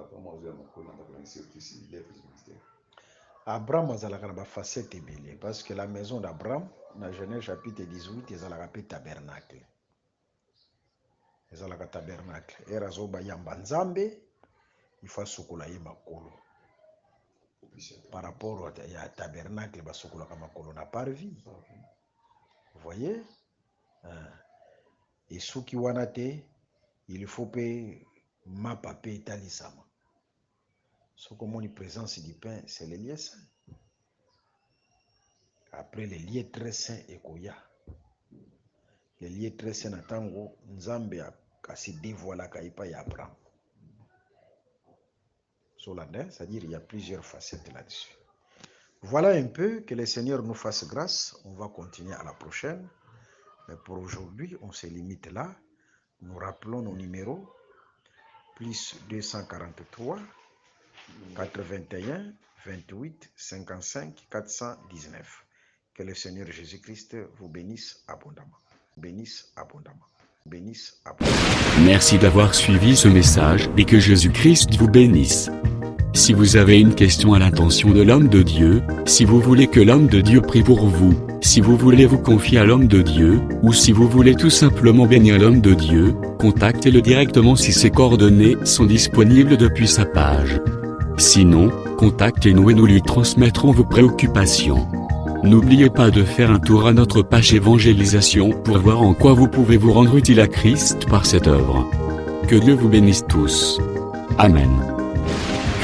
Speaker 3: Abraham azalaka na ba facette ebele parce que la maison d'Abraham dans Genèse chapitre 18 ezalaka pe tabernacle. Ezalaka tabernacle. Era zoba yamba Nzambe il faut sokola ye makolo. Par rapport à tabernacle basokola ka makolo na parvis. Vous voyez? Et soki wana te il faut pe mapa pe etalisama. Ce qu'on dit présence du pain, c'est le lieu saint. Après les lieux très saints et koya. Les lieux très saints natango Nzambe a se dévoilé kaipa ya Abraham. C'est-à-dire il y a plusieurs facettes là-dessus. Voilà un peu, que le Seigneur nous fasse grâce. On va continuer à la prochaine. Mais pour aujourd'hui, on se limite là. Nous rappelons nos numéros. Plus 243 81 28 55 419. Que le Seigneur Jésus-Christ vous bénisse abondamment. bénisse abondamment. Bénisse abondamment.
Speaker 2: Merci d'avoir suivi ce message et que Jésus-Christ vous bénisse. Si vous avez une question à l'intention de l'homme de Dieu, si vous voulez que l'homme de Dieu prie pour vous, si vous voulez vous confier à l'homme de Dieu, ou si vous voulez tout simplement bénir l'homme de Dieu, contactez-le directement si ses coordonnées sont disponibles depuis sa page. Sinon, contactez-nous et nous lui transmettrons vos préoccupations. N'oubliez pas de faire un tour à notre page évangélisation pour voir en quoi vous pouvez vous rendre utile à Christ par cette œuvre. Que Dieu vous bénisse tous. Amen.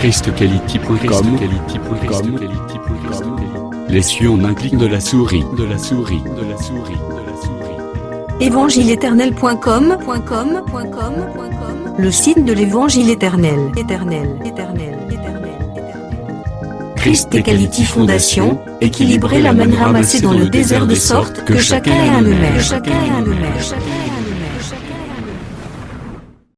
Speaker 2: ChristQuality.com. Les cieux en un clic de la souris.
Speaker 1: Évangile-éternel.com, le site de l'évangile éternel. Christ Equality Fondation, équilibrer la manne ramassée dans le désert de sorte que chacun ait un eumère.